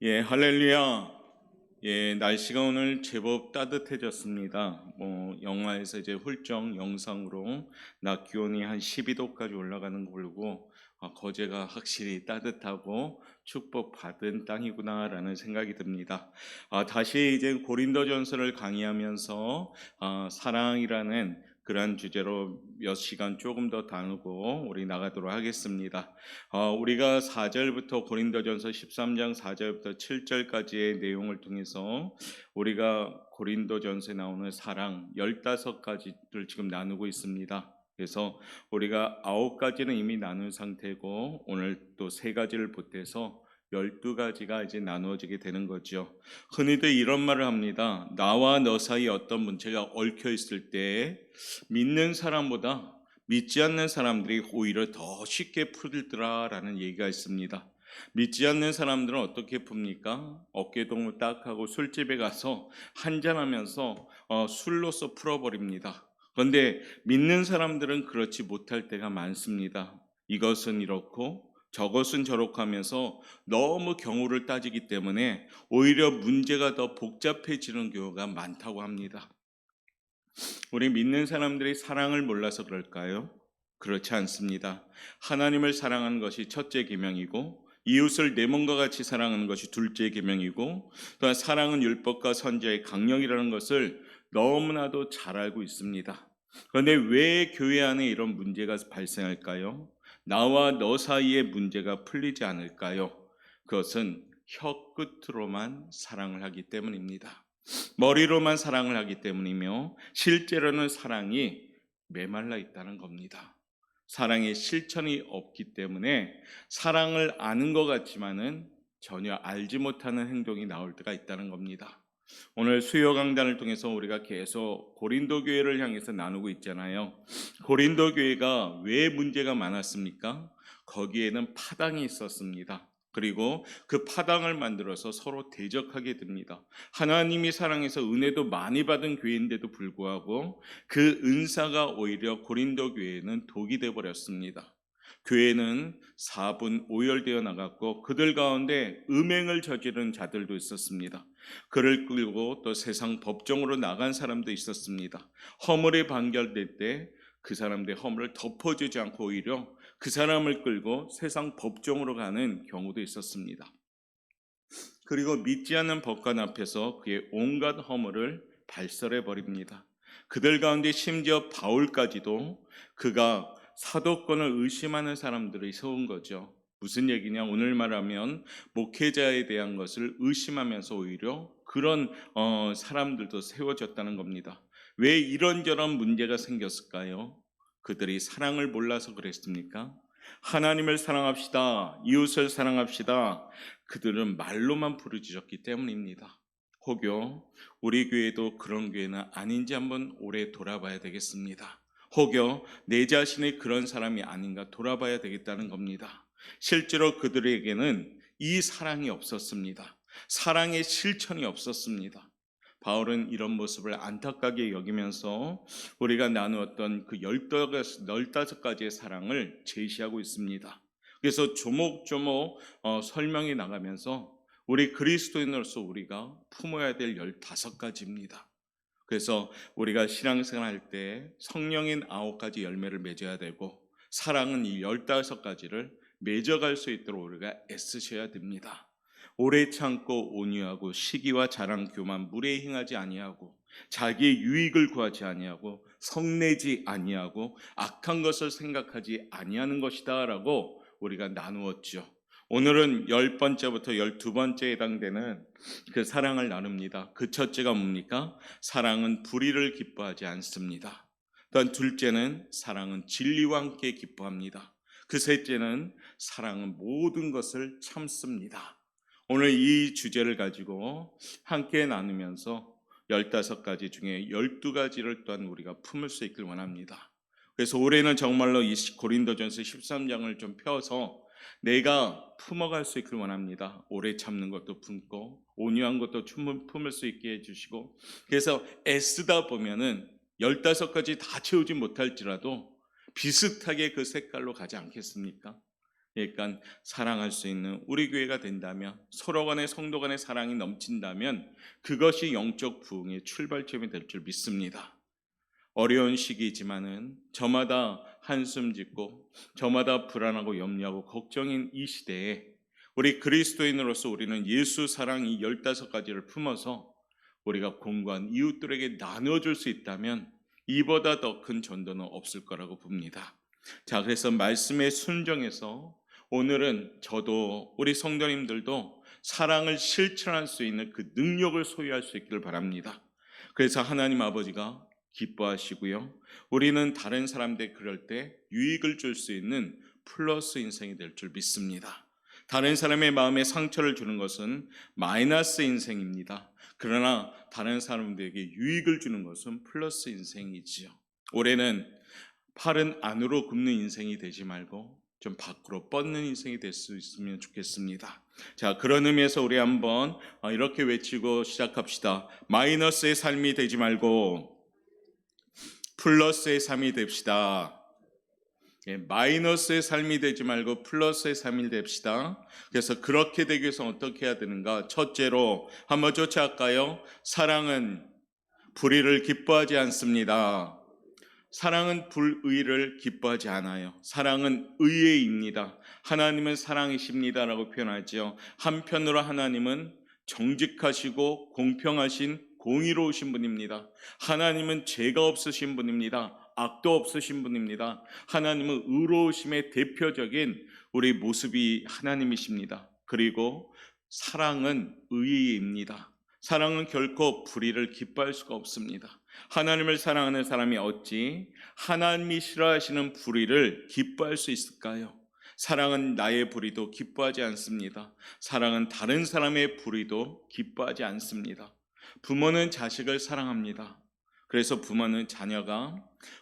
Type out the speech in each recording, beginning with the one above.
예, 할렐루야. 예, 날씨가 오늘 제법 따뜻해졌습니다. 영화에서 이제 훌쩍 영상으로 낮 기온이 한 12도까지 올라가는 거 보고 거제가 확실히 따뜻하고 축복받은 땅이구나라는 생각이 듭니다. 다시 이제 고린도전서를 강의하면서 사랑이라는 그러한 주제로 몇 시간 조금 더 나누고 우리 나가도록 하겠습니다. 우리가 4절부터 고린도전서 13장 4절부터 7절까지의 내용을 통해서 우리가 고린도전서에 나오는 사랑 15가지를 지금 나누고 있습니다. 그래서 우리가 9가지는 이미 나눈 상태고 오늘 또 3가지를 보태서 12가지가 이제 나누어지게 되는 거죠. 흔히들 이런 말을 합니다. 나와 너 사이에 어떤 문제가 얽혀 있을 때 믿는 사람보다 믿지 않는 사람들이 오히려 더 쉽게 풀더라라는 얘기가 있습니다. 믿지 않는 사람들은 어떻게 풉니까? 어깨동무 딱 하고 술집에 가서 한잔하면서 술로서 풀어버립니다. 그런데 믿는 사람들은 그렇지 못할 때가 많습니다. 이것은 이렇고 저것은 저렇고 하면서 너무 경우를 따지기 때문에 오히려 문제가 더 복잡해지는 경우가 많다고 합니다. 우리 믿는 사람들이 사랑을 몰라서 그럴까요? 그렇지 않습니다. 하나님을 사랑하는 것이 첫째 계명이고 이웃을 내 몸과 같이 사랑하는 것이 둘째 계명이고 또한 사랑은 율법과 선지자의 강령이라는 것을 너무나도 잘 알고 있습니다. 그런데 왜 교회 안에 이런 문제가 발생할까요? 나와 너 사이의 문제가 풀리지 않을까요? 그것은 혀 끝으로만 사랑을 하기 때문입니다. 머리로만 사랑을 하기 때문이며 실제로는 사랑이 메말라 있다는 겁니다. 사랑의 실천이 없기 때문에 사랑을 아는 것 같지만은 전혀 알지 못하는 행동이 나올 때가 있다는 겁니다. 오늘 수요 강단을 통해서 우리가 계속 고린도 교회를 향해서 나누고 있잖아요. 고린도 교회가 왜 문제가 많았습니까? 거기에는 파당이 있었습니다. 그리고 그 파당을 만들어서 서로 대적하게 됩니다. 하나님이 사랑해서 은혜도 많이 받은 교회인데도 불구하고 그 은사가 오히려 고린도 교회에는 독이 되어 버렸습니다. 교회는 4분 오열되어 나갔고 그들 가운데 음행을 저지른 자들도 있었습니다. 그를 끌고 또 세상 법정으로 나간 사람도 있었습니다. 허물이 판결될 때 그 사람들의 허물을 덮어주지 않고 오히려 그 사람을 끌고 세상 법정으로 가는 경우도 있었습니다. 그리고 믿지 않는 법관 앞에서 그의 온갖 허물을 발설해 버립니다. 그들 가운데 심지어 바울까지도 그가 사도권을 의심하는 사람들이 세운 거죠. 무슨 얘기냐? 오늘 말하면 목회자에 대한 것을 의심하면서 오히려 그런 사람들도 세워졌다는 겁니다. 왜 이런저런 문제가 생겼을까요? 그들이 사랑을 몰라서 그랬습니까? 하나님을 사랑합시다. 이웃을 사랑합시다. 그들은 말로만 부르짖었기 때문입니다. 혹여 우리 교회도 그런 교회는 아닌지 한번 오래 돌아봐야 되겠습니다. 혹여 내 자신이 그런 사람이 아닌가 돌아봐야 되겠다는 겁니다. 실제로 그들에게는 이 사랑이 없었습니다. 사랑의 실천이 없었습니다. 바울은 이런 모습을 안타깝게 여기면서 우리가 나누었던 그 15가지의 사랑을 제시하고 있습니다. 그래서 조목조목 설명이 나가면서 우리 그리스도인으로서 우리가 품어야 될 15가지입니다. 그래서 우리가 신앙생활 할 때 성령인 9가지 열매를 맺어야 되고 사랑은 이 15가지를 맺어갈 수 있도록 우리가 애쓰셔야 됩니다. 오래 참고 온유하고 시기와 자랑 교만 무례히 행하지 아니하고 자기의 유익을 구하지 아니하고 성내지 아니하고 악한 것을 생각하지 아니하는 것이다라고 우리가 나누었죠. 오늘은 10번째부터 12번째에 해당되는 그 사랑을 나눕니다. 그 첫째가 뭡니까? 사랑은 불의를 기뻐하지 않습니다. 또한 둘째는 사랑은 진리와 함께 기뻐합니다. 그 셋째는 사랑은 모든 것을 참습니다. 오늘 이 주제를 가지고 함께 나누면서 15가지 중에 12가지를 또한 우리가 품을 수 있길 원합니다. 그래서 올해는 정말로 이 고린도전서 13장을 좀 펴서 내가 품어갈 수 있길 원합니다. 오래 참는 것도 품고 온유한 것도 품을 수 있게 해주시고, 그래서 애쓰다 보면은 15가지 다 채우지 못할지라도 비슷하게 그 색깔로 가지 않겠습니까? 그러니까 사랑할 수 있는 우리 교회가 된다면, 서로 간의 성도 간의 사랑이 넘친다면 그것이 영적 부흥의 출발점이 될 줄 믿습니다. 어려운 시기이지만은 저마다 한숨 짓고 저마다 불안하고 염려하고 걱정인 이 시대에 우리 그리스도인으로서 우리는 예수 사랑 이 15가지를 품어서 우리가 공고한 이웃들에게 나눠줄 수 있다면 이보다 더 큰 전도는 없을 거라고 봅니다. 자, 그래서 말씀에 순종해서 오늘은 저도 우리 성도님들도 사랑을 실천할 수 있는 그 능력을 소유할 수 있기를 바랍니다. 그래서 하나님 아버지가 기뻐하시고요, 우리는 다른 사람들 그럴 때 유익을 줄 수 있는 플러스 인생이 될 줄 믿습니다. 다른 사람의 마음에 상처를 주는 것은 마이너스 인생입니다. 그러나 다른 사람들에게 유익을 주는 것은 플러스 인생이지요. 올해는 팔은 안으로 굽는 인생이 되지 말고 좀 밖으로 뻗는 인생이 될 수 있으면 좋겠습니다. 자, 그런 의미에서 우리 한번 이렇게 외치고 시작합시다. 마이너스의 삶이 되지 말고 플러스의 삶이 됩시다. 마이너스의 삶이 되지 말고 플러스의 삶이 됩시다. 그래서 그렇게 되기 위해서 어떻게 해야 되는가? 첫째로 한번 쫓아갈까요? 사랑은 불의를 기뻐하지 않습니다. 사랑은 불의를 기뻐하지 않아요. 사랑은 의의입니다. 하나님은 사랑이십니다라고 표현하죠. 한편으로 하나님은 정직하시고 공평하신 공의로우신 분입니다. 하나님은 죄가 없으신 분입니다. 악도 없으신 분입니다. 하나님은 의로우심의 대표적인 우리 모습이 하나님이십니다. 그리고 사랑은 의의입니다. 사랑은 결코 불의를 기뻐할 수가 없습니다. 하나님을 사랑하는 사람이 어찌 하나님이 싫어하시는 불의를 기뻐할 수 있을까요? 사랑은 나의 불의도 기뻐하지 않습니다. 사랑은 다른 사람의 불의도 기뻐하지 않습니다. 부모는 자식을 사랑합니다. 그래서 부모는 자녀가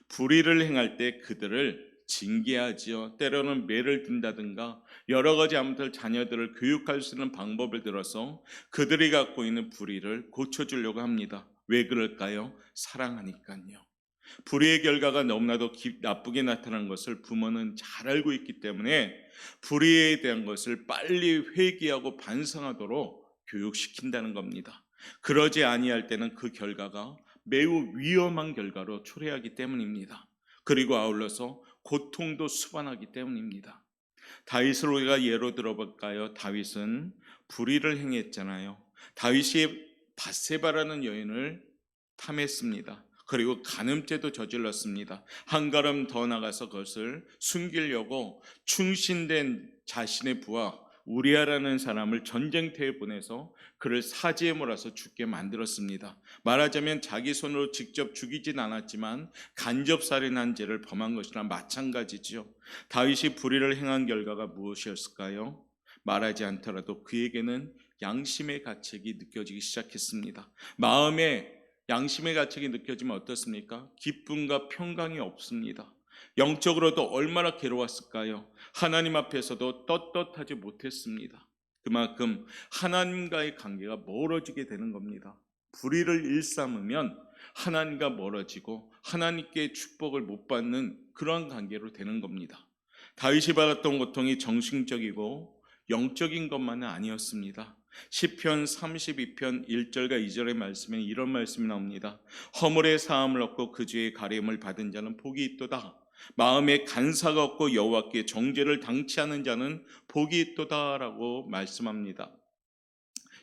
불의를 행할 때 그들을 징계하지요. 때로는 매를 든다든가 여러 가지 아무튼 자녀들을 교육할 수 있는 방법을 들어서 그들이 갖고 있는 불의를 고쳐주려고 합니다. 왜 그럴까요? 사랑하니까요. 불의의 결과가 너무나도 나쁘게 나타나는 것을 부모는 잘 알고 있기 때문에 불의에 대한 것을 빨리 회개하고 반성하도록 교육시킨다는 겁니다. 그러지 아니할 때는 그 결과가 매우 위험한 결과로 초래하기 때문입니다. 그리고 아울러서 고통도 수반하기 때문입니다. 다윗을 우리가 예로 들어볼까요? 다윗은 불의를 행했잖아요. 다윗이 밧세바라는 여인을 탐했습니다. 그리고 간음죄도 저질렀습니다. 한 걸음 더 나가서 그것을 숨기려고 충신된 자신의 부하 우리아라는 사람을 전쟁터에 보내서 그를 사지에 몰아서 죽게 만들었습니다. 말하자면 자기 손으로 직접 죽이진 않았지만 간접살인한 죄를 범한 것이나 마찬가지지요. 다윗이 불의를 행한 결과가 무엇이었을까요? 말하지 않더라도 그에게는 양심의 가책이 느껴지기 시작했습니다. 마음에 양심의 가책이 느껴지면 어떻습니까? 기쁨과 평강이 없습니다. 영적으로도 얼마나 괴로웠을까요? 하나님 앞에서도 떳떳하지 못했습니다. 그만큼 하나님과의 관계가 멀어지게 되는 겁니다. 불의를 일삼으면 하나님과 멀어지고 하나님께 축복을 못 받는 그런 관계로 되는 겁니다. 다윗이 받았던 고통이 정신적이고 영적인 것만은 아니었습니다. 시편 32편 1절과 2절의 말씀에 이런 말씀이 나옵니다. 허물의 사함을 얻고 그 죄의 가림을 받은 자는 복이 있도다. 마음에 간사가 없고 여호와께 정죄를 당치 않은 자는 복이 있도다라고 말씀합니다.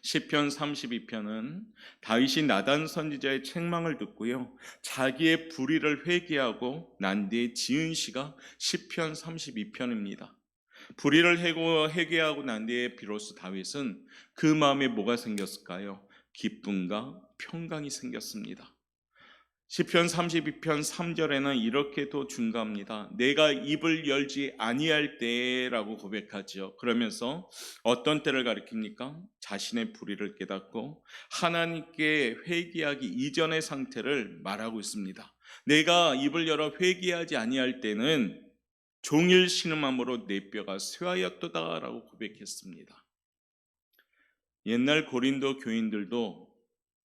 시편 32편은 다윗이 나단 선지자의 책망을 듣고요, 자기의 불의를 회개하고 난 뒤에 지은 시가 시편 32편입니다. 불의를 회개하고 난 뒤에 비로소 다윗은 그 마음에 뭐가 생겼을까요? 기쁨과 평강이 생겼습니다. 시편 32편 3절에는 이렇게도 중가합니다. 내가 입을 열지 아니할 때라고 고백하죠. 그러면서 어떤 때를 가리킵니까? 자신의 불의를 깨닫고 하나님께 회개하기 이전의 상태를 말하고 있습니다. 내가 입을 열어 회개하지 아니할 때는 종일 신음함으로 내 뼈가 쇠하였도다라고 고백했습니다. 옛날 고린도 교인들도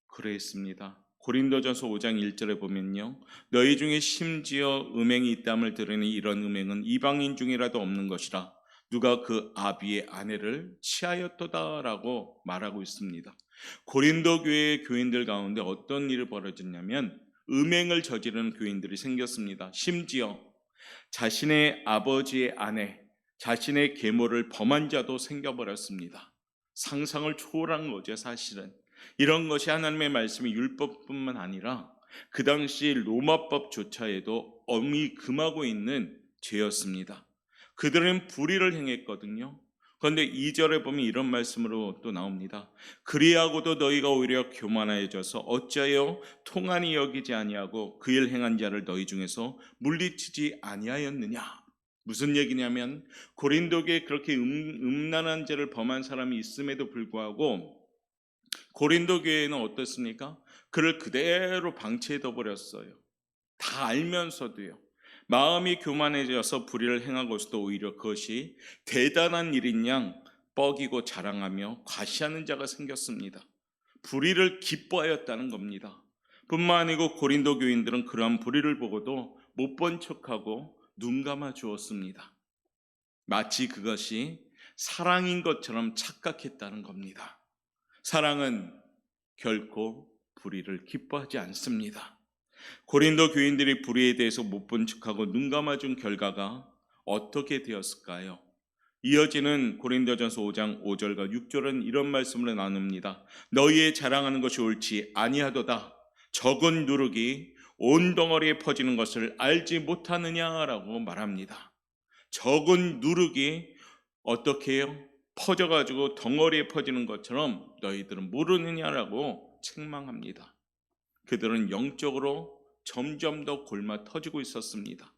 그랬습니다. 고린도전서 5장 1절에 보면요, 너희 중에 심지어 음행이 있다함을 들으니 이런 음행은 이방인 중이라도 없는 것이라. 누가 그 아비의 아내를 취하였도다라고 말하고 있습니다. 고린도 교회의 교인들 가운데 어떤 일이 벌어졌냐면 음행을 저지르는 교인들이 생겼습니다. 심지어 자신의 아버지의 아내, 자신의 계모를 범한 자도 생겨버렸습니다. 상상을 초월한 거죠, 사실은. 이런 것이 하나님의 말씀이 율법뿐만 아니라 그 당시 로마법조차에도 엄히 금하고 있는 죄였습니다. 그들은 불의를 행했거든요. 그런데 2절에 보면 이런 말씀으로 또 나옵니다. 그리하고도 너희가 오히려 교만해져서 어찌하여 통한이 여기지 아니하고 그 일 행한 자를 너희 중에서 물리치지 아니하였느냐. 무슨 얘기냐면 고린도교에 그렇게 음란한 죄를 범한 사람이 있음에도 불구하고 고린도 교회는 어떻습니까? 그를 그대로 방치해둬 버렸어요. 다 알면서도요. 마음이 교만해져서 불의를 행하고서도 오히려 그것이 대단한 일인 양 뻐기고 자랑하며 과시하는 자가 생겼습니다. 불의를 기뻐하였다는 겁니다. 뿐만 아니고 고린도 교인들은 그러한 불의를 보고도 못 본 척하고 눈 감아 주었습니다. 마치 그것이 사랑인 것처럼 착각했다는 겁니다. 사랑은 결코 불의를 기뻐하지 않습니다. 고린도 교인들이 불의에 대해서 못 본 척하고 눈 감아준 결과가 어떻게 되었을까요? 이어지는 고린도전서 5장 5절과 6절은 이런 말씀을 나눕니다. 너희의 자랑하는 것이 옳지 아니하도다. 적은 누룩이 온 덩어리에 퍼지는 것을 알지 못하느냐라고 말합니다. 적은 누룩이 어떻게 해요? 퍼져가지고 덩어리에 퍼지는 것처럼 너희들은 모르느냐라고 책망합니다. 그들은 영적으로 점점 더 골마 터지고 있었습니다.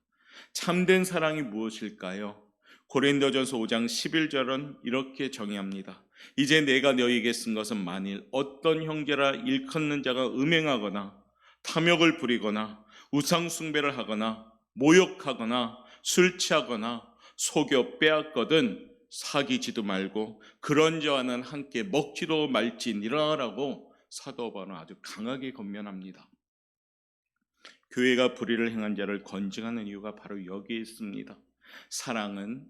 참된 사랑이 무엇일까요? 고린도전서 5장 11절은 이렇게 정의합니다. 이제 내가 너희에게 쓴 것은 만일 어떤 형제라 일컫는 자가 음행하거나 탐욕을 부리거나 우상 숭배를 하거나 모욕하거나 술 취하거나 속여 빼앗거든 사귀지도 말고 그런 자와는 함께 먹지도 말지니라라고 사도 바울은 아주 강하게 권면합니다. 교회가 불의를 행한 자를 건증하는 이유가 바로 여기에 있습니다. 사랑은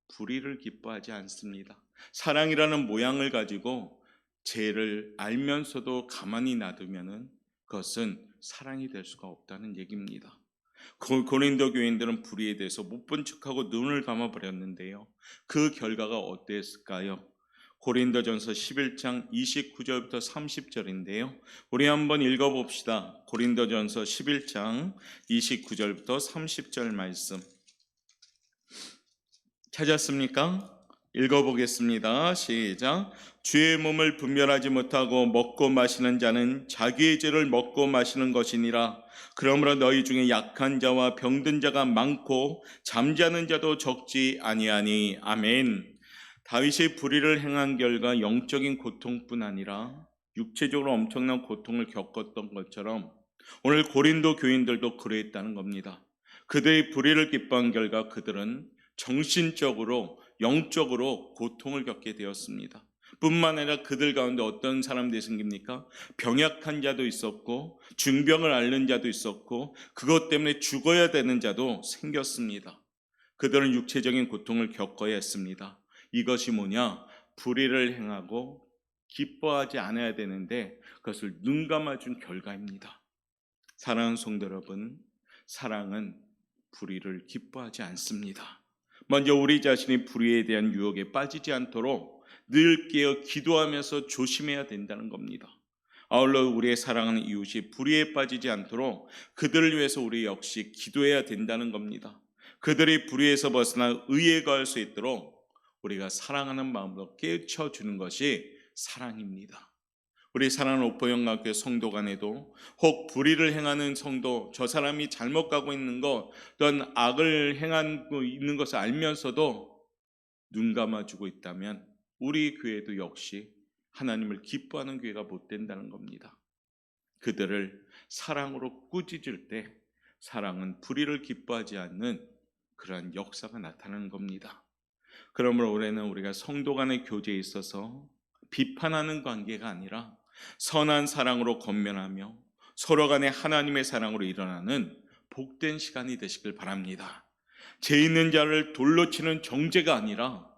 불의를 기뻐하지 않습니다. 사랑이라는 모양을 가지고 죄를 알면서도 가만히 놔두면은 그것은 사랑이 될 수가 없다는 얘기입니다. 고린도 교인들은 불의에 대해서 못 본 척하고 눈을 감아버렸는데요. 그 결과가 어땠을까요? 고린도전서 11장 29절부터 30절인데요. 우리 한번 읽어봅시다. 고린도전서 11장 29절부터 30절 말씀 찾았습니까? 읽어보겠습니다. 시작. 주의 몸을 분별하지 못하고 먹고 마시는 자는 자기의 죄를 먹고 마시는 것이니라. 그러므로 너희 중에 약한 자와 병든 자가 많고 잠자는 자도 적지 아니하니. 아멘. 다윗이 불의를 행한 결과 영적인 고통뿐 아니라 육체적으로 엄청난 고통을 겪었던 것처럼 오늘 고린도 교인들도 그러했다는 겁니다. 그들이 불의를 기뻐한 결과 그들은 정신적으로 영적으로 고통을 겪게 되었습니다. 뿐만 아니라 그들 가운데 어떤 사람들이 생깁니까? 병약한 자도 있었고 중병을 앓는 자도 있었고 그것 때문에 죽어야 되는 자도 생겼습니다. 그들은 육체적인 고통을 겪어야 했습니다. 이것이 뭐냐? 불의를 행하고 기뻐하지 않아야 되는데 그것을 눈 감아준 결과입니다. 사랑하는 성도 여러분, 사랑은 불의를 기뻐하지 않습니다. 먼저 우리 자신이 불의에 대한 유혹에 빠지지 않도록 늘 깨어 기도하면서 조심해야 된다는 겁니다. 아울러 우리의 사랑하는 이웃이 불의에 빠지지 않도록 그들을 위해서 우리 역시 기도해야 된다는 겁니다. 그들이 불의에서 벗어나 의에 거할 수 있도록 우리가 사랑하는 마음으로 깨우쳐주는 것이 사랑입니다. 우리 사랑하는 오포영락교회 성도 간에도 혹 불의를 행하는 성도, 저 사람이 잘못 가고 있는 것 또는 악을 행하고 있는 것을 알면서도 눈 감아주고 있다면 우리 교회도 역시 하나님을 기뻐하는 교회가 못 된다는 겁니다. 그들을 사랑으로 꾸짖을 때 사랑은 불의를 기뻐하지 않는 그러한 역사가 나타나는 겁니다. 그러므로 올해는 우리가 성도 간의 교제에 있어서 비판하는 관계가 아니라 선한 사랑으로 권면하며 서로 간에 하나님의 사랑으로 일어나는 복된 시간이 되시길 바랍니다. 죄 있는 자를 돌로 치는 정죄가 아니라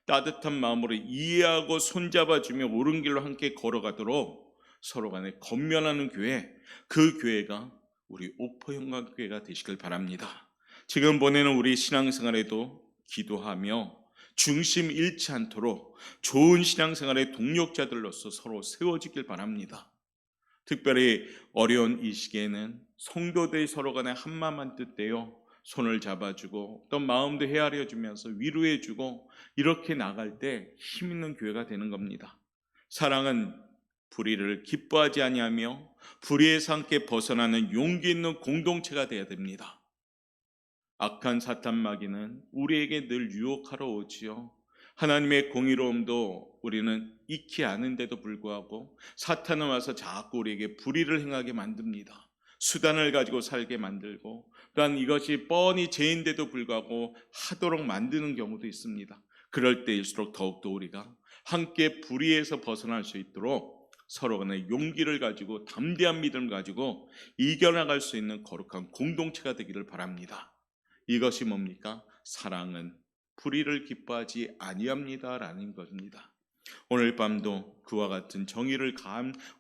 따뜻한 마음으로 이해하고 손잡아주며 옳은 길로 함께 걸어가도록 서로 간에 건면하는 교회, 그 교회가 우리 옥포영광교회가 되시길 바랍니다. 지금 보내는 우리 신앙생활에도 기도하며 중심 잃지 않도록 좋은 신앙생활의 동력자들로서 서로 세워지길 바랍니다. 특별히 어려운 이 시기에는 성도들이 서로 간에 한마음 한뜻 되어 손을 잡아주고 또 마음도 헤아려주면서 위로해주고 이렇게 나갈 때 힘있는 교회가 되는 겁니다. 사랑은 불의를 기뻐하지 아니하며 불의에서 함께 벗어나는 용기 있는 공동체가 되어야 됩니다. 악한 사탄 마귀는 우리에게 늘 유혹하러 오지요. 하나님의 공의로움도 우리는 익히 아는데도 불구하고 사탄은 와서 자꾸 우리에게 불의를 행하게 만듭니다. 수단을 가지고 살게 만들고 또한 이것이 뻔히 죄인데도 불구하고 하도록 만드는 경우도 있습니다. 그럴 때일수록 더욱더 우리가 함께 불의에서 벗어날 수 있도록 서로 간에 용기를 가지고 담대한 믿음을 가지고 이겨나갈 수 있는 거룩한 공동체가 되기를 바랍니다. 이것이 뭡니까? 사랑은 불의를 기뻐하지 아니합니다라는 것입니다. 오늘 밤도 그와 같은 정의를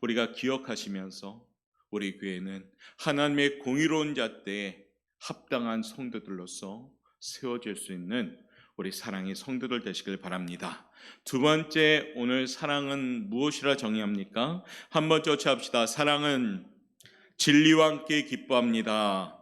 우리가 기억하시면서 우리 교회는 하나님의 공의로운 잣대에 합당한 성도들로서 세워질 수 있는 우리 사랑의 성도들 되시길 바랍니다. 두 번째, 오늘 사랑은 무엇이라 정의합니까? 한번 쫓아합시다. 사랑은 진리와 함께 기뻐합니다.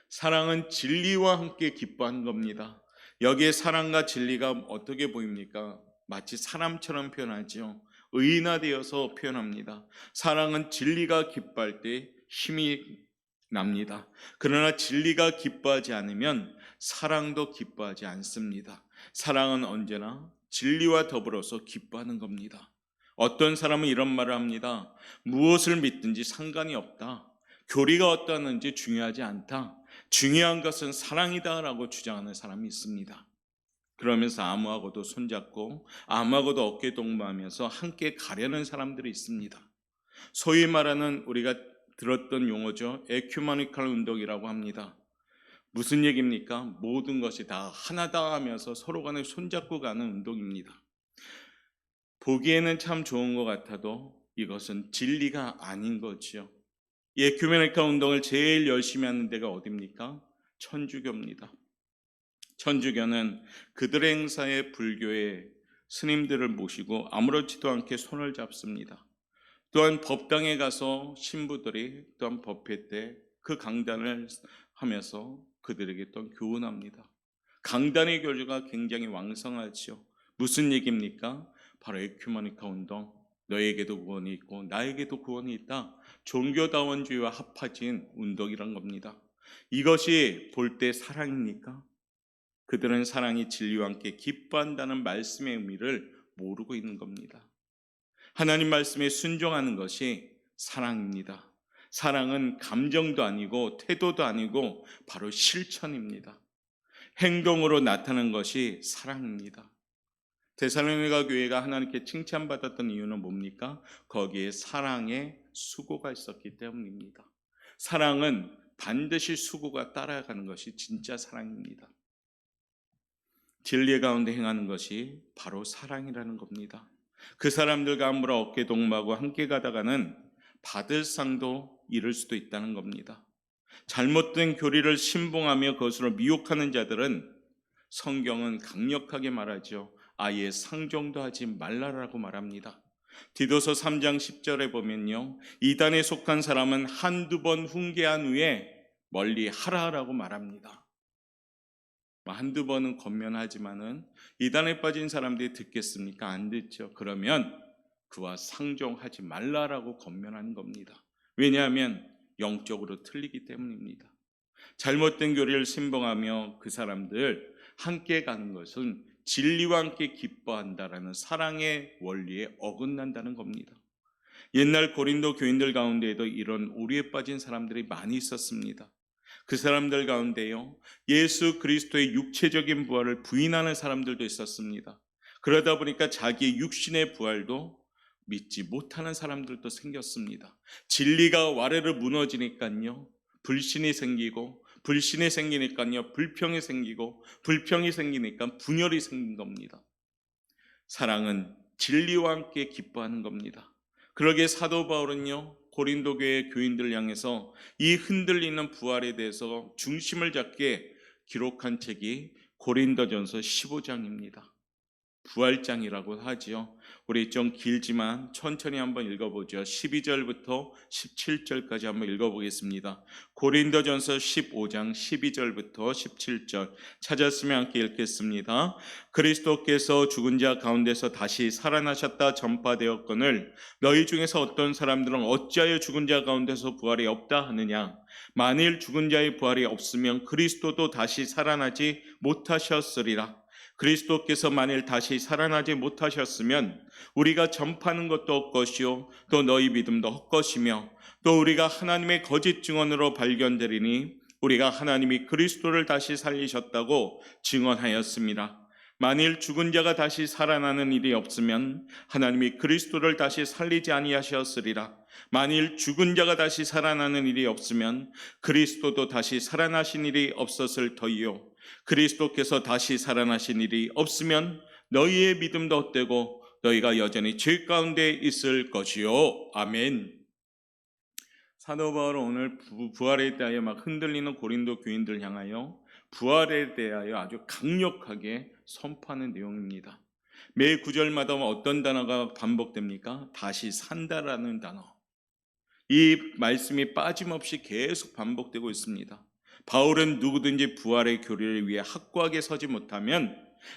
사랑은 진리와 함께 기뻐하는 겁니다. 여기에 사랑과 진리가 어떻게 보입니까? 마치 사람처럼 표현하죠. 의인화되어서 표현합니다. 사랑은 진리가 기뻐할 때 힘이 납니다. 그러나 진리가 기뻐하지 않으면 사랑도 기뻐하지 않습니다. 사랑은 언제나 진리와 더불어서 기뻐하는 겁니다. 어떤 사람은 이런 말을 합니다. 무엇을 믿든지 상관이 없다. 교리가 어떠한지 중요하지 않다. 중요한 것은 사랑이다라고 주장하는 사람이 있습니다. 그러면서 아무하고도 손잡고 아무하고도 어깨 동무하면서 함께 가려는 사람들이 있습니다. 소위 말하는 우리가 들었던 용어죠. 에큐메니컬 운동이라고 합니다. 무슨 얘기입니까? 모든 것이 다 하나다 하면서 서로 간에 손잡고 가는 운동입니다. 보기에는 참 좋은 것 같아도 이것은 진리가 아닌 거지요. 이 에큐메니컬 운동을 제일 열심히 하는 데가 어디입니까? 천주교입니다. 천주교는 그들의 행사에 불교의 스님들을 모시고 아무렇지도 않게 손을 잡습니다. 또한 법당에 가서 신부들이 또한 법회 때 그 강단을 하면서 그들에게 또 교훈합니다. 강단의 교주가 굉장히 왕성하죠. 무슨 얘기입니까? 바로 에큐메니컬 운동. 너에게도 구원이 있고 나에게도 구원이 있다. 종교다원주의와 합해진 운동이란 겁니다. 이것이 볼 때 사랑입니까? 그들은 사랑이 진리와 함께 기뻐한다는 말씀의 의미를 모르고 있는 겁니다. 하나님 말씀에 순종하는 것이 사랑입니다. 사랑은 감정도 아니고 태도도 아니고 바로 실천입니다. 행동으로 나타나는 것이 사랑입니다. 데살로니가 교회가 하나님께 칭찬받았던 이유는 뭡니까? 거기에 사랑의 수고가 있었기 때문입니다. 사랑은 반드시 수고가 따라가는 것이 진짜 사랑입니다. 진리 가운데 행하는 것이 바로 사랑이라는 겁니다. 그 사람들과 함부로 어깨 동무하고 함께 가다가는 받을 상도 잃을 수도 있다는 겁니다. 잘못된 교리를 신봉하며 그것으로 미혹하는 자들은 성경은 강력하게 말하죠. 아예 상종도 하지 말라라고 말합니다. 디도서 3장 10절에 보면요, 이단에 속한 사람은 한두 번 훈계한 후에 멀리 하라라고 말합니다. 한두 번은 권면하지만은 이단에 빠진 사람들이 듣겠습니까? 안 듣죠. 그러면 그와 상종하지 말라라고 권면하는 겁니다. 왜냐하면 영적으로 틀리기 때문입니다. 잘못된 교리를 신봉하며 그 사람들 함께 가는 것은 진리와 함께 기뻐한다라는 사랑의 원리에 어긋난다는 겁니다. 옛날 고린도 교인들 가운데에도 이런 오류에 빠진 사람들이 많이 있었습니다. 그 사람들 가운데요, 예수 그리스도의 육체적인 부활을 부인하는 사람들도 있었습니다. 그러다 보니까 자기의 육신의 부활도 믿지 못하는 사람들도 생겼습니다. 진리가 와르르 무너지니까요, 불신이 생기고 불신이 생기니까요, 불평이 생기고, 불평이 생기니까 분열이 생긴 겁니다. 사랑은 진리와 함께 기뻐하는 겁니다. 그러기에 사도 바울은요, 고린도 교회 교인들을 향해서 이 흔들리는 부활에 대해서 중심을 잡게 기록한 책이 고린도전서 15장입니다. 부활장이라고 하지요. 우리 좀 길지만 천천히 한번 읽어보죠. 12절부터 17절까지 한번 읽어보겠습니다. 고린도전서 15장 12절부터 17절 찾았으면 함께 읽겠습니다. 그리스도께서 죽은 자 가운데서 다시 살아나셨다 전파되었거늘 너희 중에서 어떤 사람들은 어찌하여 죽은 자 가운데서 부활이 없다 하느냐. 만일 죽은 자의 부활이 없으면 그리스도도 다시 살아나지 못하셨으리라. 그리스도께서 만일 다시 살아나지 못하셨으면 우리가 전파하는 것도 헛것이요 또 너희 믿음도 헛것이며 또 우리가 하나님의 거짓 증언으로 발견되리니 우리가 하나님이 그리스도를 다시 살리셨다고 증언하였습니다. 만일 죽은 자가 다시 살아나는 일이 없으면 하나님이 그리스도를 다시 살리지 아니하셨으리라. 만일 죽은 자가 다시 살아나는 일이 없으면 그리스도도 다시 살아나신 일이 없었을 터이요 그리스도께서 다시 살아나신 일이 없으면 너희의 믿음도 헛되고 너희가 여전히 죄 가운데 있을 것이요. 아멘. 사도 바울은 오늘 부활에 대하여 막 흔들리는 고린도 교인들 향하여 부활에 대하여 아주 강력하게 선포하는 내용입니다. 매 구절마다 어떤 단어가 반복됩니까? 다시 산다라는 단어. 이 말씀이 빠짐없이 계속 반복되고 있습니다. 바울은 누구든지 부활의 교리를 위해 확고하게 서지 못하면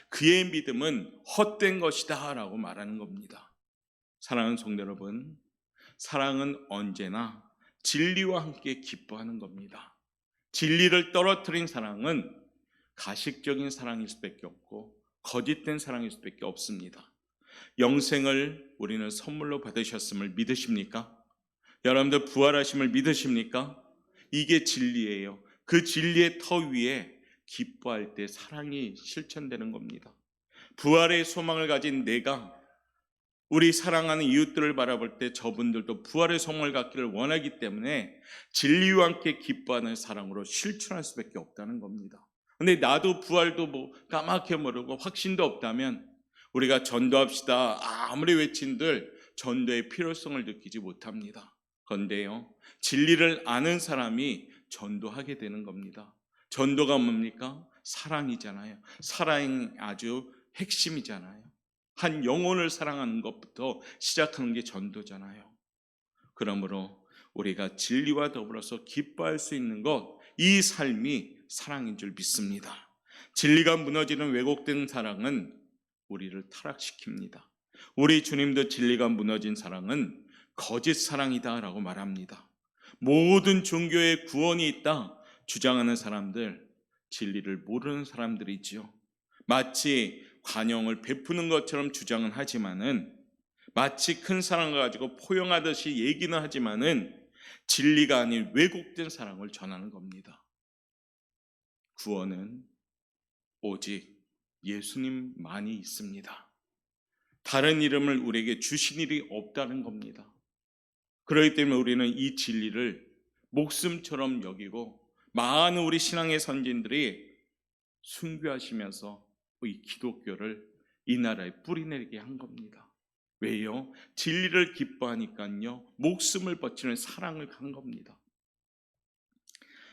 그의 믿음은 헛된 것이다 라고 말하는 겁니다. 사랑하는 성도 여러분, 사랑은 언제나 진리와 함께 기뻐하는 겁니다. 진리를 떨어뜨린 사랑은 가식적인 사랑일 수밖에 없고 거짓된 사랑일 수밖에 없습니다. 영생을 우리는 선물로 받으셨음을 믿으십니까? 여러분들 부활하심을 믿으십니까? 이게 진리예요. 그 진리의 터 위에 기뻐할 때 사랑이 실천되는 겁니다. 부활의 소망을 가진 내가 우리 사랑하는 이웃들을 바라볼 때 저분들도 부활의 소망을 갖기를 원하기 때문에 진리와 함께 기뻐하는 사랑으로 실천할 수밖에 없다는 겁니다. 근데 나도 부활도 뭐 까맣게 모르고 확신도 없다면 우리가 전도합시다 아무리 외친들 전도의 필요성을 느끼지 못합니다. 그런데요, 진리를 아는 사람이 전도하게 되는 겁니다. 전도가 뭡니까? 사랑이잖아요. 사랑이 아주 핵심이잖아요. 한 영혼을 사랑하는 것부터 시작하는 게 전도잖아요. 그러므로 우리가 진리와 더불어서 기뻐할 수 있는 것, 이 삶이 사랑인 줄 믿습니다. 진리가 무너지는 왜곡된 사랑은 우리를 타락시킵니다. 우리 주님도 진리가 무너진 사랑은 거짓 사랑이다 라고 말합니다. 모든 종교에 구원이 있다 주장하는 사람들, 진리를 모르는 사람들이지요. 마치 관용을 베푸는 것처럼 주장은 하지만은, 마치 큰 사랑을 가지고 포용하듯이 얘기는 하지만은 진리가 아닌 왜곡된 사랑을 전하는 겁니다. 구원은 오직 예수님만이 있습니다. 다른 이름을 우리에게 주신 일이 없다는 겁니다. 그렇기 때문에 우리는 이 진리를 목숨처럼 여기고 많은 우리 신앙의 선진들이 순교하시면서 이 기독교를 이 나라에 뿌리내리게 한 겁니다. 왜요? 진리를 기뻐하니까요, 목숨을 바치는 사랑을 간 겁니다.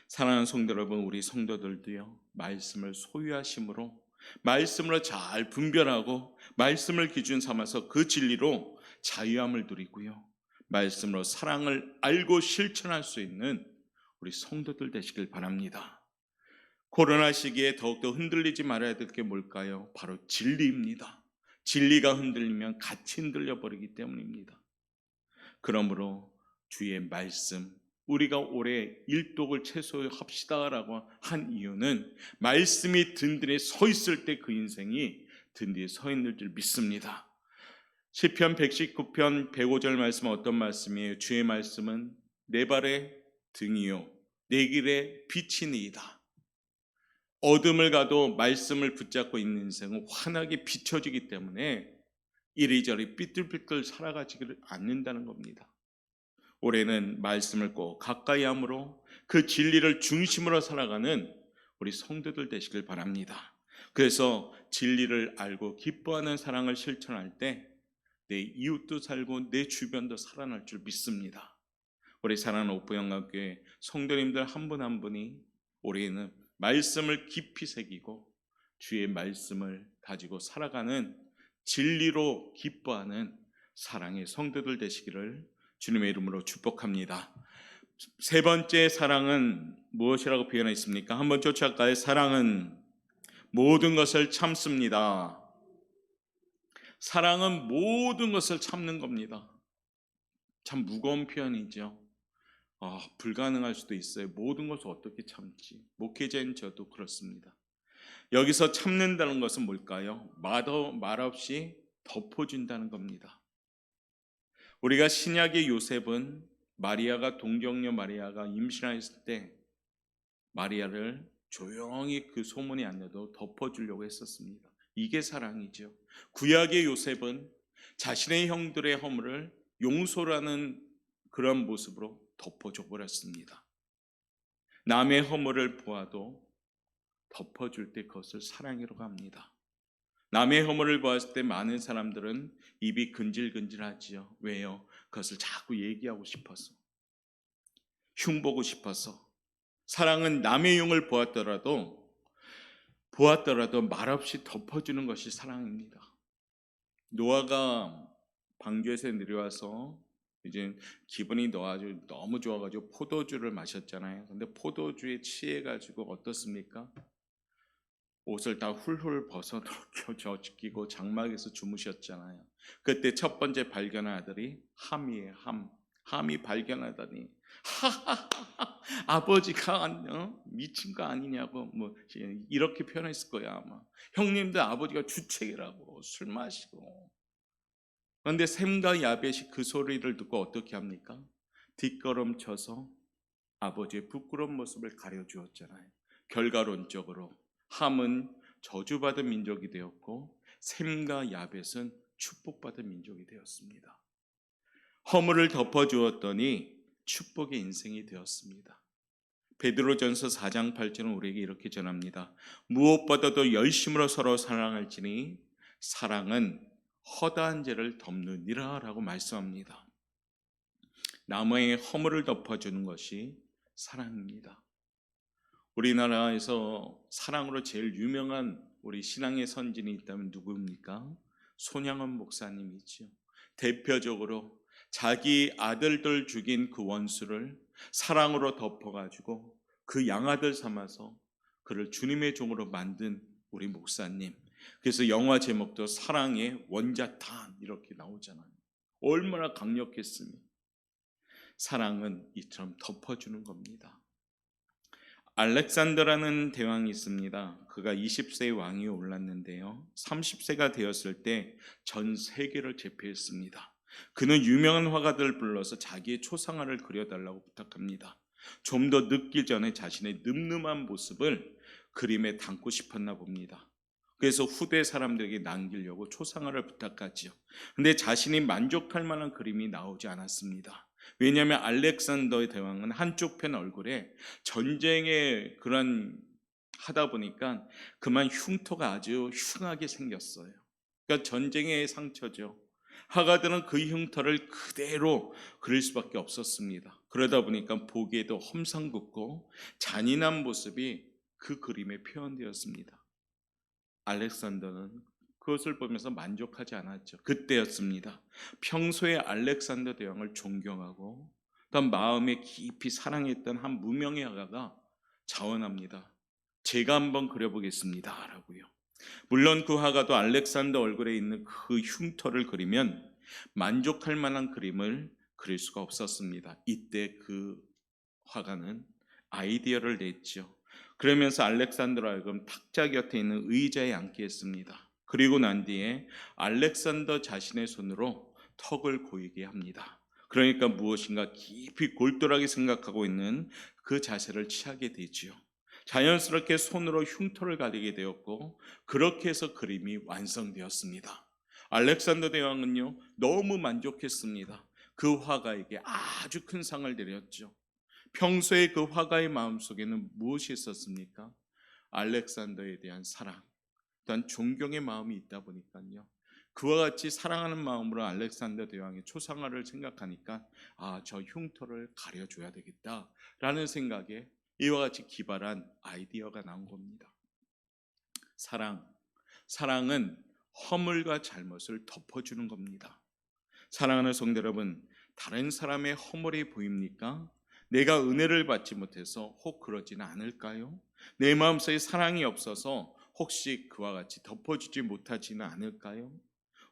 사랑하는 성도 여러분, 우리 성도들도요, 말씀을 소유하심으로, 말씀으로 잘 분별하고 말씀을 기준 삼아서 그 진리로 자유함을 누리고요, 말씀으로 사랑을 알고 실천할 수 있는 우리 성도들 되시길 바랍니다. 코로나 시기에 더욱더 흔들리지 말아야 될 게 뭘까요? 바로 진리입니다. 진리가 흔들리면 같이 흔들려 버리기 때문입니다. 그러므로 주의 말씀, 우리가 올해 일독을 최소합시다라고 한 이유는 말씀이 든든히 서 있을 때 그 인생이 든든히 서 있는 줄 믿습니다. 시편 119편 105절 말씀은 어떤 말씀이에요? 주의 말씀은 내 발의 등이요 내 길의 빛이니이다. 어둠을 가도 말씀을 붙잡고 있는 인생은 환하게 비춰지기 때문에 이리저리 삐뚤삐뚤 살아가지를 않는다는 겁니다. 올해는 말씀을 꼭 가까이 함으로 그 진리를 중심으로 살아가는 우리 성도들 되시길 바랍니다. 그래서 진리를 알고 기뻐하는 사랑을 실천할 때 내 이웃도 살고 내 주변도 살아날 줄 믿습니다. 우리 사랑하는 옥부영광교회 성도님들 한 분 한 분이 올해는 말씀을 깊이 새기고 주의 말씀을 가지고 살아가는 진리로 기뻐하는 사랑의 성도들 되시기를 주님의 이름으로 축복합니다. 세 번째 사랑은 무엇이라고 표현했습니까? 한번 쫓아갈까요? 사랑은 모든 것을 참습니다. 사랑은 모든 것을 참는 겁니다. 참 무거운 표현이죠. 불가능할 수도 있어요. 모든 것을 어떻게 참지? 목회자인 저도 그렇습니다. 여기서 참는다는 것은 뭘까요? 말없이 덮어준다는 겁니다. 우리가 신약의 요셉은 동정녀 마리아가 임신했을 때 마리아를 조용히 그 소문이 안 나도 덮어주려고 했었습니다. 이게 사랑이죠. 구약의 요셉은 자신의 형들의 허물을 용서라는 그런 모습으로 덮어줘 버렸습니다. 남의 허물을 보아도 덮어줄 때 그것을 사랑이라고 합니다. 남의 허물을 보았을 때 많은 사람들은 입이 근질근질하지요. 왜요? 그것을 자꾸 얘기하고 싶어서, 흉보고 싶어서. 사랑은 남의 흉을 보았더라도 말없이 덮어주는 것이 사랑입니다. 노아가 방주에서 내려와서 이제 기분이 너무 좋아가지고 포도주를 마셨잖아요. 근데 포도주에 취해가지고 어떻습니까? 옷을 다 훌훌 벗어 젖히고 장막에서 주무셨잖아요. 그때 첫 번째 발견한 아들이 함이에요. 함이 발견하더니 아버지가 미친 거 아니냐고 이렇게 표현했을 거야 아마. 형님들 아버지가 주책이라고 술 마시고. 그런데 셈과 야벳이 그 소리를 듣고 어떻게 합니까? 뒷걸음쳐서 아버지의 부끄러운 모습을 가려주었잖아요. 결과론적으로 함은 저주받은 민족이 되었고 셈과 야벳은 축복받은 민족이 되었습니다. 허물을 덮어주었더니 축복의 인생이 되었습니다. 베드로전서 4장 8절은 우리에게 이렇게 전합니다. 무엇보다도 열심으로 서로 사랑할지니 사랑은 허다한 죄를 덮느니라 라고 말씀합니다. 남의 허물을 덮어주는 것이 사랑입니다. 우리나라에서 사랑으로 제일 유명한 우리 신앙의 선진이 있다면 누구입니까? 손양원 목사님이죠. 대표적으로 자기 아들들 죽인 그 원수를 사랑으로 덮어가지고 그 양아들 삼아서 그를 주님의 종으로 만든 우리 목사님. 그래서 영화 제목도 사랑의 원자탄 이렇게 나오잖아요. 얼마나 강력했으면. 사랑은 이처럼 덮어주는 겁니다. 알렉산더라는 대왕이 있습니다. 그가 20세의 왕위에 올랐는데요. 30세가 되었을 때 전 세계를 제패했습니다. 그는 유명한 화가들을 불러서 자기의 초상화를 그려달라고 부탁합니다. 좀 더 늙기 전에 자신의 늠름한 모습을 그림에 담고 싶었나 봅니다. 그래서 후대 사람들에게 남기려고 초상화를 부탁하지요. 근데 자신이 만족할 만한 그림이 나오지 않았습니다. 왜냐하면 알렉산더의 대왕은 한쪽 편 얼굴에 전쟁의 그런 하다 보니까 그만 흉터가 아주 흉하게 생겼어요. 그러니까 전쟁의 상처죠. 화가들은 그 흉터를 그대로 그릴 수밖에 없었습니다. 그러다 보니까 보기에도 험상궂고 잔인한 모습이 그 그림에 표현되었습니다. 알렉산더는 그것을 보면서 만족하지 않았죠. 그때였습니다. 평소에 알렉산더 대왕을 존경하고 또 마음에 깊이 사랑했던 한 무명의 화가가 자원합니다. 제가 한번 그려보겠습니다 라고요. 물론 그 화가도 알렉산더 얼굴에 있는 그 흉터를 그리면 만족할 만한 그림을 그릴 수가 없었습니다. 이때 그 화가는 아이디어를 냈죠. 그러면서 알렉산더로 하여금 탁자 곁에 있는 의자에 앉게 했습니다. 그리고 난 뒤에 알렉산더 자신의 손으로 턱을 고이게 합니다. 그러니까 무엇인가 깊이 골똘하게 생각하고 있는 그 자세를 취하게 되지요. 자연스럽게 손으로 흉터를 가리게 되었고 그렇게 해서 그림이 완성되었습니다. 알렉산더 대왕은요 너무 만족했습니다. 그 화가에게 아주 큰 상을 드렸죠. 평소에 그 화가의 마음속에는 무엇이 있었습니까? 알렉산더에 대한 사랑, 또한 존경의 마음이 있다 보니까요. 그와 같이 사랑하는 마음으로 알렉산더 대왕의 초상화를 생각하니까 저 흉터를 가려줘야 되겠다라는 생각에 이와 같이 기발한 아이디어가 나온 겁니다. 사랑은 허물과 잘못을 덮어주는 겁니다. 사랑하는 성도 여러분, 다른 사람의 허물이 보입니까? 내가 은혜를 받지 못해서 혹 그러지는 않을까요? 내 마음속에 사랑이 없어서 혹시 그와 같이 덮어주지 못하지는 않을까요?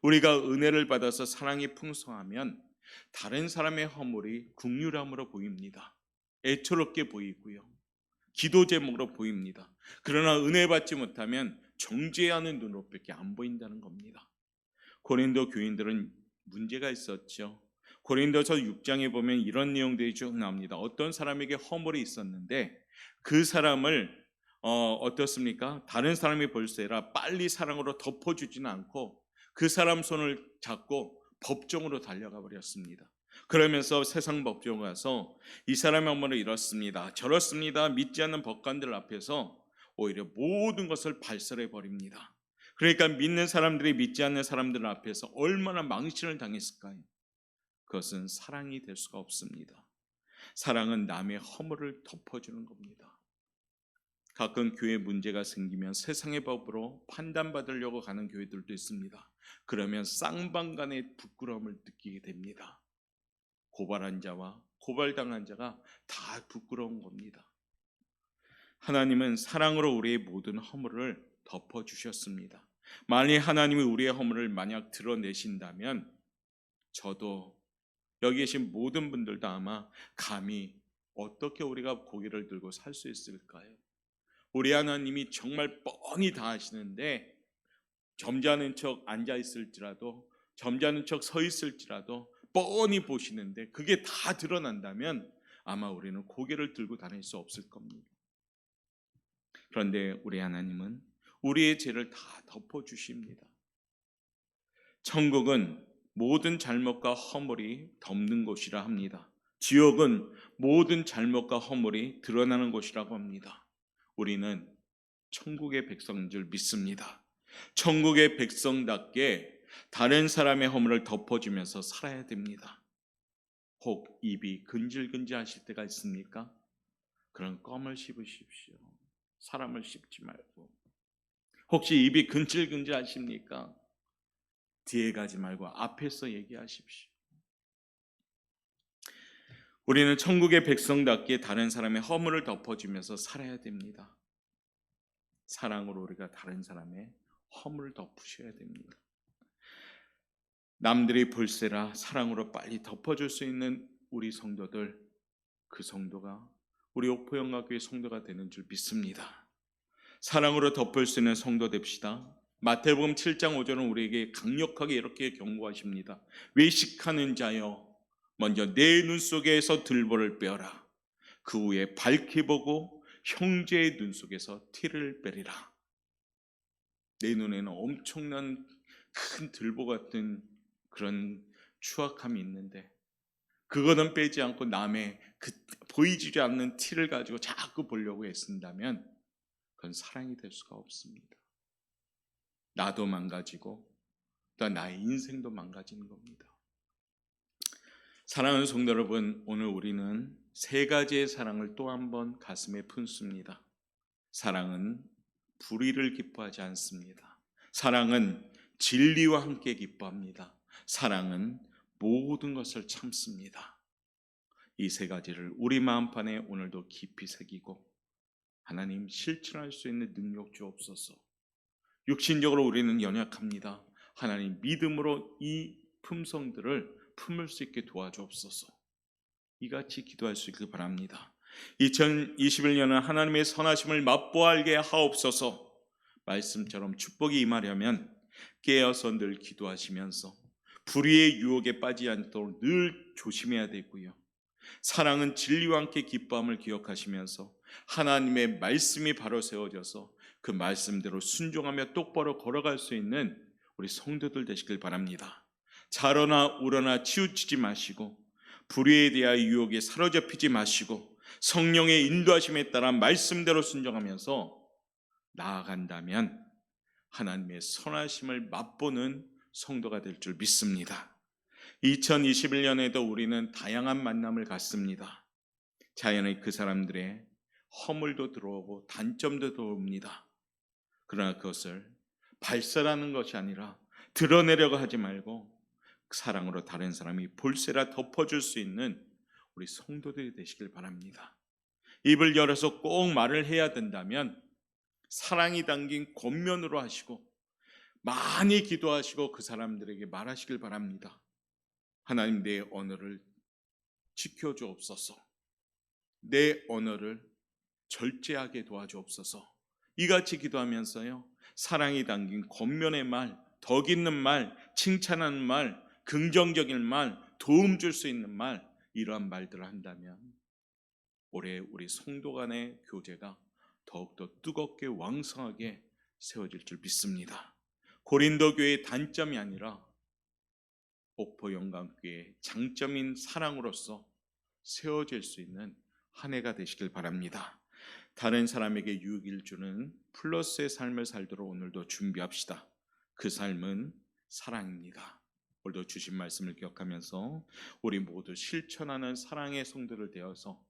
우리가 은혜를 받아서 사랑이 풍성하면 다른 사람의 허물이 긍휼함으로 보입니다. 애처롭게 보이고요. 기도 제목으로 보입니다. 그러나 은혜 받지 못하면 정죄하는 눈으로밖에 안 보인다는 겁니다. 고린도 교인들은 문제가 있었죠. 고린도서 6장에 보면 이런 내용들이 쭉 나옵니다. 어떤 사람에게 허물이 있었는데 그 사람을 어떻습니까? 다른 사람이 볼세라 빨리 사랑으로 덮어주지는 않고 그 사람 손을 잡고 법정으로 달려가 버렸습니다. 그러면서 세상 법정 가서 이 사람의 허물을 이렇습니다, 저렇습니다, 믿지 않는 법관들 앞에서 오히려 모든 것을 발설해 버립니다. 그러니까 믿는 사람들이 믿지 않는 사람들 앞에서 얼마나 망신을 당했을까요? 그것은 사랑이 될 수가 없습니다. 사랑은 남의 허물을 덮어주는 겁니다. 가끔 교회 문제가 생기면 세상의 법으로 판단받으려고 가는 교회들도 있습니다. 그러면 쌍방간의 부끄러움을 느끼게 됩니다. 고발한 자와 고발당한 자가 다 부끄러운 겁니다. 하나님은 사랑으로 우리의 모든 허물을 덮어주셨습니다. 만일 하나님이 우리의 허물을 만약 드러내신다면 저도 여기 계신 모든 분들도 아마 감히 어떻게 우리가 고개를 들고 살 수 있을까요? 우리 하나님이 정말 뻔히 다 아시는데 점잖은 척 앉아 있을지라도 점잖은 척 서 있을지라도 뻔히 보시는데 그게 다 드러난다면 아마 우리는 고개를 들고 다닐 수 없을 겁니다. 그런데 우리 하나님은 우리의 죄를 다 덮어주십니다. 천국은 모든 잘못과 허물이 덮는 곳이라 합니다. 지옥은 모든 잘못과 허물이 드러나는 곳이라고 합니다. 우리는 천국의 백성인 줄 믿습니다. 천국의 백성답게 다른 사람의 허물을 덮어주면서 살아야 됩니다. 혹 입이 근질근질하실 때가 있습니까? 그런 껌을 씹으십시오. 사람을 씹지 말고. 혹시 입이 근질근질하십니까? 뒤에 가지 말고 앞에서 얘기하십시오. 우리는 천국의 백성답게 다른 사람의 허물을 덮어주면서 살아야 됩니다. 사랑으로 우리가 다른 사람의 허물을 덮으셔야 됩니다. 남들이 볼세라 사랑으로 빨리 덮어줄 수 있는 우리 성도들, 그 성도가 우리 옥포영가교회 성도가 되는 줄 믿습니다. 사랑으로 덮을 수 있는 성도 됩시다. 마태복음 7장 5절은 우리에게 강력하게 이렇게 경고하십니다. 외식하는 자여, 먼저 내 눈 속에서 들보를 빼어라. 그 후에 밝히 보고 형제의 눈 속에서 티를 빼리라. 내 눈에는 엄청난 큰 들보 같은 그런 추악함이 있는데 그거는 빼지 않고 남의 그 보이지 않는 티를 가지고 자꾸 보려고 애쓴다면 그건 사랑이 될 수가 없습니다. 나도 망가지고 또 나의 인생도 망가지는 겁니다. 사랑하는 성도 여러분, 오늘 우리는 세 가지의 사랑을 또 한 번 가슴에 품습니다. 사랑은 불의를 기뻐하지 않습니다. 사랑은 진리와 함께 기뻐합니다. 사랑은 모든 것을 참습니다. 이 세 가지를 우리 마음판에 오늘도 깊이 새기고 하나님 실천할 수 있는 능력 주옵소서. 육신적으로 우리는 연약합니다. 하나님 믿음으로 이 품성들을 품을 수 있게 도와주옵소서. 이같이 기도할 수 있길 바랍니다. 2021년은 하나님의 선하심을 맛보알게 하옵소서. 말씀처럼 축복이 임하려면 깨어서 늘 기도하시면서 불의의 유혹에 빠지지 않도록 늘 조심해야 되고요. 사랑은 진리와 함께 기뻐함을 기억하시면서 하나님의 말씀이 바로 세워져서 그 말씀대로 순종하며 똑바로 걸어갈 수 있는 우리 성도들 되시길 바랍니다. 자러나 우러나 치우치지 마시고 불의에 대하여 유혹에 사로잡히지 마시고 성령의 인도하심에 따라 말씀대로 순종하면서 나아간다면 하나님의 선하심을 맛보는 성도가 될 줄 믿습니다. 2021년에도 우리는 다양한 만남을 갖습니다. 자연히 그 사람들의 허물도 들어오고 단점도 들어옵니다. 그러나 그것을 발설하는 것이 아니라 드러내려고 하지 말고 사랑으로 다른 사람이 볼세라 덮어줄 수 있는 우리 성도들이 되시길 바랍니다. 입을 열어서 꼭 말을 해야 된다면 사랑이 담긴 권면으로 하시고 많이 기도하시고 그 사람들에게 말하시길 바랍니다. 하나님, 내 언어를 지켜주옵소서. 내 언어를 절제하게 도와주옵소서. 이같이 기도하면서요, 사랑이 담긴 권면의 말, 덕 있는 말, 칭찬하는 말, 긍정적인 말, 도움 줄 수 있는 말, 이러한 말들을 한다면 올해 우리 성도 간의 교제가 더욱더 뜨겁게 왕성하게 세워질 줄 믿습니다. 고린도 교회의 단점이 아니라 옥포 영광교회의 장점인 사랑으로서 세워질 수 있는 한 해가 되시길 바랍니다. 다른 사람에게 유익을 주는 플러스의 삶을 살도록 오늘도 준비합시다. 그 삶은 사랑입니다. 오늘도 주신 말씀을 기억하면서 우리 모두 실천하는 사랑의 성도를 되어서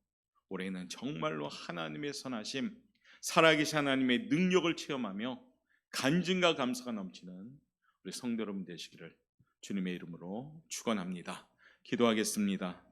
올해는 정말로 하나님의 선하심, 살아계신 하나님의 능력을 체험하며 간증과 감사가 넘치는 우리 성도 여러분 되시기를 주님의 이름으로 축원합니다. 기도하겠습니다.